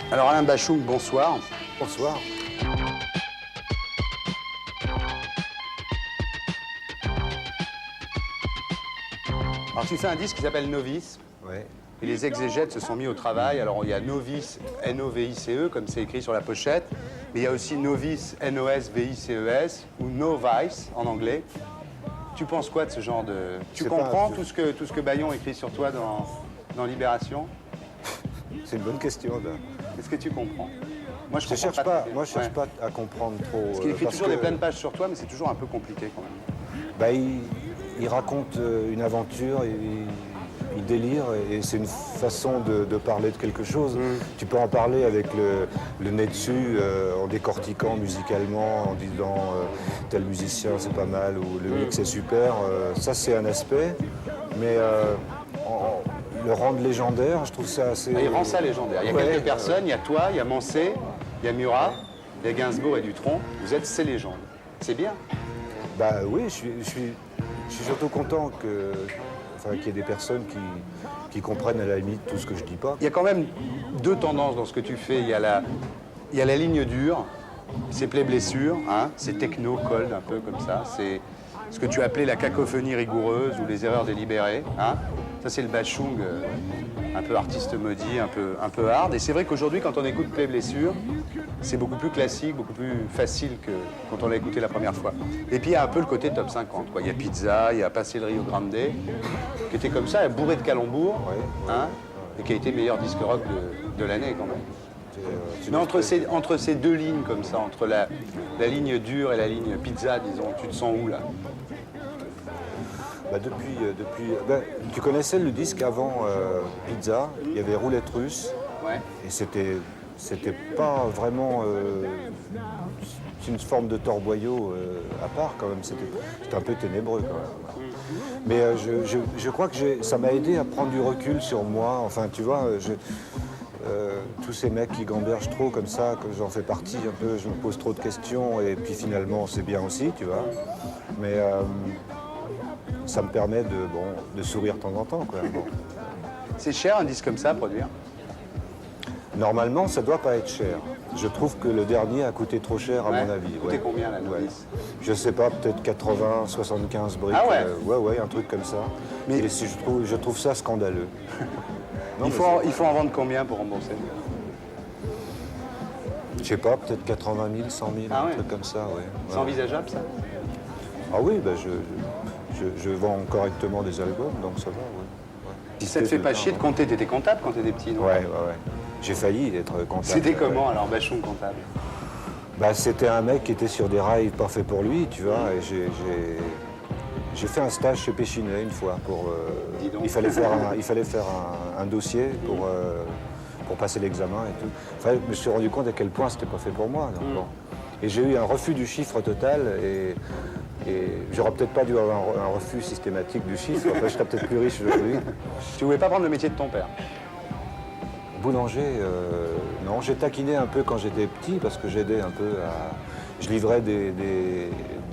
Alors Alain Bachung, bonsoir. Bonsoir. Alors tu fais un disque qui s'appelle Novice. Ouais. Et les exégètes se sont mis au travail. Alors il y a Novice, N-O-V-I-C-E, comme c'est écrit sur la pochette. Mais il y a aussi Novice, N-O-S-V-I-C-E-S, ou Novice en anglais. Tu penses quoi de ce genre de... Tu comprends tout ce que Bayon écrit sur toi dans Libération? C'est une bonne question, là. Qu'est-ce que tu comprends? Moi, je cherche pas. Moi, je cherche pas à comprendre trop. Parce qu'il écrit toujours des pleines pages sur toi, mais c'est toujours un peu compliqué quand même. Bah, il raconte une aventure, il délire, et c'est une façon de parler de quelque chose. Tu peux en parler avec le nez dessus, en décortiquant musicalement, en disant tel musicien c'est pas mal, ou le mix c'est super. Ça, c'est un aspect, mais le rendre légendaire, je trouve ça assez... Il rend ça légendaire. Il y a quelques personnes, il y a toi, il y a Mancé, il y a Murat, il y a Gainsbourg et Dutronc. Vous êtes ces légendes. C'est bien. Bah oui, je suis surtout content qu'il y ait des personnes qui comprennent à la limite tout ce que je dis pas. Il y a quand même deux tendances dans ce que tu fais. Il y a la ligne dure, c'est plaies-blessures, hein, c'est techno, cold, un peu comme ça. C'est ce que tu appelais la cacophonie rigoureuse ou les erreurs délibérées. Hein. Ça, c'est le Bachung, un peu artiste maudit, un peu hard. Et c'est vrai qu'aujourd'hui, quand on écoute plaies-blessures, c'est beaucoup plus classique, beaucoup plus facile que quand on l'a écouté la première fois. Et puis il y a un peu le côté top 50, quoi. Il y a Pizza, il y a Passer le Rio Grande, qui était comme ça, bourré de calembours, hein, et qui a été meilleur disque rock de l'année quand même. Mais entre ces deux lignes comme ça, entre la ligne dure et la ligne Pizza, disons, tu te sens où là? Bah tu connaissais le disque avant Pizza, il y avait Roulette Russe, et c'était pas vraiment une forme de torboyau à part quand même, c'était un peu ténébreux quand même. Mais je crois que ça m'a aidé à prendre du recul sur moi, enfin tu vois, tous ces mecs qui gambergent trop comme ça, que j'en fais partie un peu, je me pose trop de questions et puis finalement c'est bien aussi, tu vois. Mais ça me permet de sourire de temps en temps, quoi. Bon. C'est cher un disque comme ça à produire? Normalement, ça doit pas être cher. Je trouve que le dernier a coûté trop cher à mon avis. Coûté combien la Novice? Je sais pas, peut-être 80, 75 briques. Ah ouais? Ouais, un truc comme ça. Mais et je trouve ça scandaleux. Non, il faut en vendre combien pour rembourser? Je sais pas, peut-être 80 000, 100 000, un truc comme ça, ouais. C'est envisageable ça? Ah oui, bah je vends correctement des albums, donc ça va, ouais. Si ça te fait pas chier de compter, t'étais comptable quand t'étais petit, non? Ouais. J'ai failli être comptable. C'était comment alors, Bachung comptable? Bah, c'était un mec qui était sur des rails pas faits pour lui, tu vois, et j'ai fait un stage chez Péchinet une fois pour... il fallait faire un dossier pour passer l'examen et tout. Enfin, je me suis rendu compte à quel point c'était pas fait pour moi. Donc, bon. Et j'ai eu un refus du chiffre total et j'aurais peut-être pas dû avoir un refus systématique du chiffre. Après, je serais peut-être plus riche aujourd'hui. Tu voulais pas prendre le métier de ton père? Boulanger, non. J'ai taquiné un peu quand j'étais petit parce que j'aidais un peu à... Je livrais des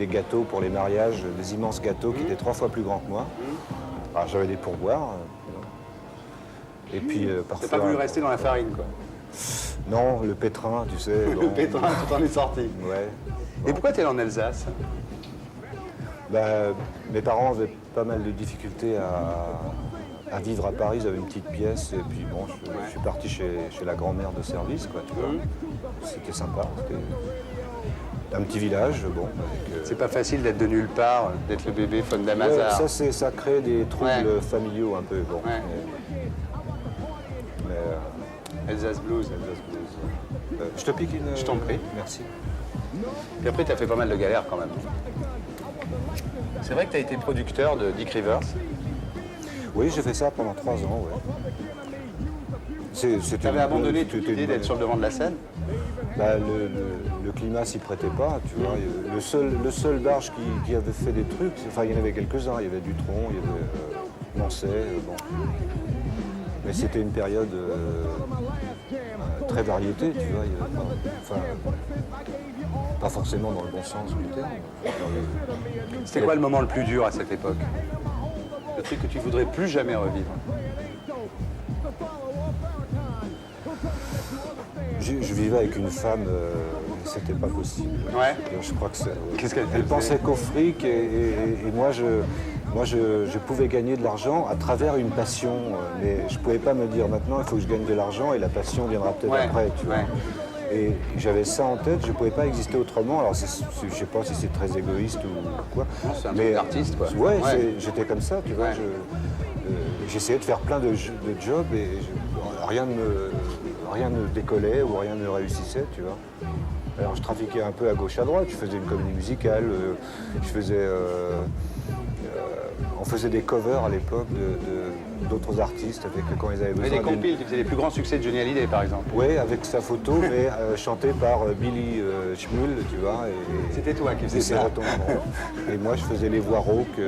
gâteaux pour les mariages, des immenses gâteaux qui étaient 3 fois plus grands que moi. Alors j'avais des pourboires. Et puis parfois... T'as pas voulu rester dans la farine, quoi? Non, le pétrin, tu sais. Le pétrin, tout en est sorti. Ouais. Et pourquoi t'es en Alsace? Bah, mes parents avaient pas mal de difficultés à vivre à Paris. Ils avaient une petite pièce et puis bon, je suis parti chez la grand-mère de service, quoi, tu vois. C'était sympa. C'était un petit village, bon. C'est pas facile d'être de nulle part, d'être le bébé Fon d'Amazar. Ouais, ça crée des troubles familiaux un peu, bon. Ouais. Mais Alsace Blues. je te pique une... Je t'en prie. Merci. Puis après, t'as fait pas mal de galères quand même. C'est vrai que t'as été producteur de Dick Rivers? Oui, j'ai fait ça pendant 3 ans, ouais. T'avais abandonné toute l'idée d'être sur le devant de la scène? Bah, le climat s'y prêtait pas, tu vois. Le seul barge qui avait fait des trucs, enfin il y en avait quelques-uns, il y avait Dutronc, il y avait Mancé, bon. Mais c'était une période très variété, tu vois. Il y avait pas forcément dans le bon sens du terme. C'était quoi le moment le plus dur à cette époque? Le truc que tu voudrais plus jamais revivre? je vivais avec une femme, c'était pas possible. Ouais. Je crois que Qu'est-ce qu'elle elle faisait? pensait qu'au fric et moi, je pouvais gagner de l'argent à travers une passion. Mais je pouvais pas me dire maintenant il faut que je gagne de l'argent et la passion viendra peut-être Ouais, après. Tu vois. ouais. Et j'avais ça en tête, je ne pouvais pas exister autrement. Alors, je ne sais pas si c'est très égoïste ou quoi. Non, c'est un truc d'artiste, quoi. Ouais, Ouais. j'étais comme ça, tu vois. Ouais. J'essayais de faire plein de jobs et rien ne décollait ou rien ne réussissait, tu vois. Alors, je trafiquais un peu à gauche, à droite. Je faisais une comédie musicale, on faisait des covers à l'époque d'autres artistes avec quand ils avaient Mais besoin des compiles, tu faisais les plus grands succès de Johnny Hallyday, par exemple. Oui, avec sa photo, mais chanté par Billy Schmull, tu vois. C'était toi qui faisais et ses ça. retombements. Et moi, je faisais les voix rauques,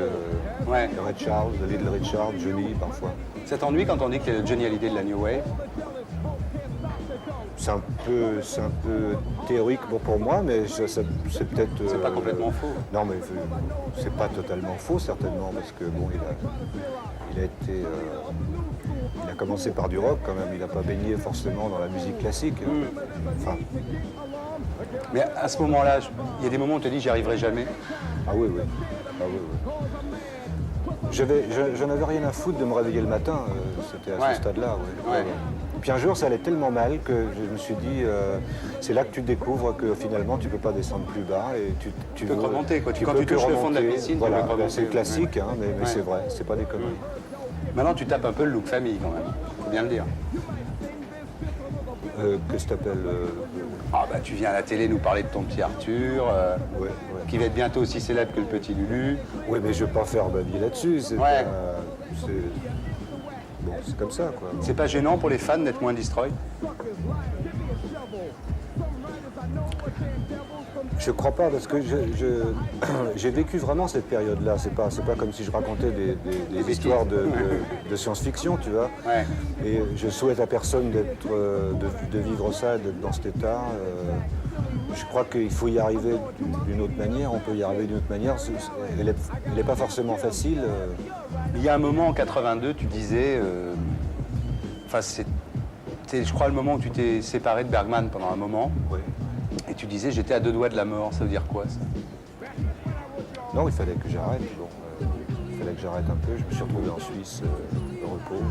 Ouais. Red Charles, Little Richard, Johnny, parfois. Ça t'ennuie quand on dit que t'es le Johnny Hallyday de la New Wave? C'est un peu théorique pour moi, mais c'est peut-être... C'est pas complètement faux. Non, mais c'est pas totalement faux, certainement, parce que bon, il a commencé par du rock, quand même. Il n'a pas baigné forcément dans la musique classique. Enfin, Mais à ce moment-là, il y a des moments où on te dit j'y arriverai jamais. ah oui, oui. Ah oui, oui. J'en avais rien à foutre de me réveiller le matin, c'était à Ouais. ce stade-là. Ouais. Ouais. Puis un jour, ça allait tellement mal que je me suis dit, c'est là que tu découvres que finalement, tu ne peux pas descendre plus bas. Et tu peux que remonter, quoi. Quand peux tu que touches le fond de la remonter. piscine, tu voilà, peux que remonter. c'est classique, hein, mais Ouais. c'est vrai, c'est pas des conneries. Maintenant, tu tapes un peu le look famille, quand même. Faut bien le dire. Que ça t'appelle Ah bah tu viens à la télé nous parler de ton petit Arthur, ouais. qui va être bientôt aussi célèbre que le petit Lulu. Oui, mais je ne vais pas faire ma vie là-dessus. Ouais. Bon, c'est comme ça, quoi. C'est pas gênant pour les fans d'être moins destroy? Je crois pas, parce que j'ai vécu vraiment cette période-là. C'est pas comme si je racontais des histoires de science-fiction, tu vois. Ouais. Et je souhaite à personne de vivre ça, d'être dans cet état. Je crois qu'il faut y arriver d'une autre manière. On peut y arriver d'une autre manière. Elle n'est pas forcément facile. Il y a un moment en 82, tu disais, enfin c'était, je crois, le moment où tu t'es séparé de Bergman pendant un moment, Oui. et tu disais j'étais à 2 doigts de la mort. Ça veut dire quoi ça? Non, il fallait que j'arrête. Bon, il fallait que j'arrête un peu. Je me suis retrouvé en Suisse, au repos.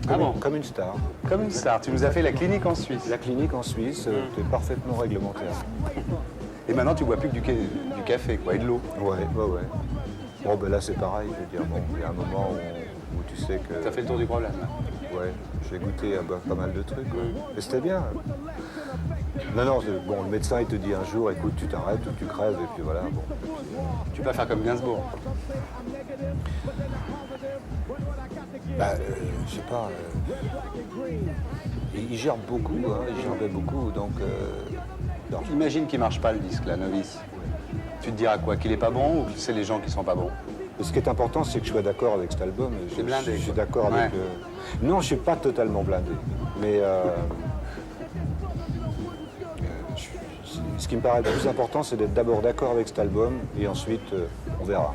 Ah bon? Comme une star. Comme une star. Tu nous as fait la clinique en Suisse. La clinique en Suisse était parfaitement réglementaire. Et maintenant tu bois plus que du café, quoi, et de l'eau. Ouais. Bon, ben là, c'est pareil. Je veux dire, bon, il y a un moment où tu sais que... Ça fait le tour du problème. Là. Ouais, j'ai goûté à pas mal de trucs. Ouais. Mais c'était bien. Non, bon, le médecin, il te dit un jour, écoute, tu t'arrêtes ou tu crèves, et puis voilà. Bon. Tu peux pas faire comme Gainsbourg. Je sais pas. Il gère beaucoup, hein, il gerbait beaucoup, donc... Imagine qu'il marche pas le disque, la novice. Tu te diras quoi? Qu'il est pas bon ou que c'est les gens qui sont pas bons? Ce qui est important, c'est que je sois d'accord avec cet album. T'es blindé, Je suis quoi. d'accord avec... Ouais. Non, je suis pas totalement blindé, mais... ce qui me paraît le plus important, c'est d'être d'abord d'accord avec cet album, et ensuite, on verra.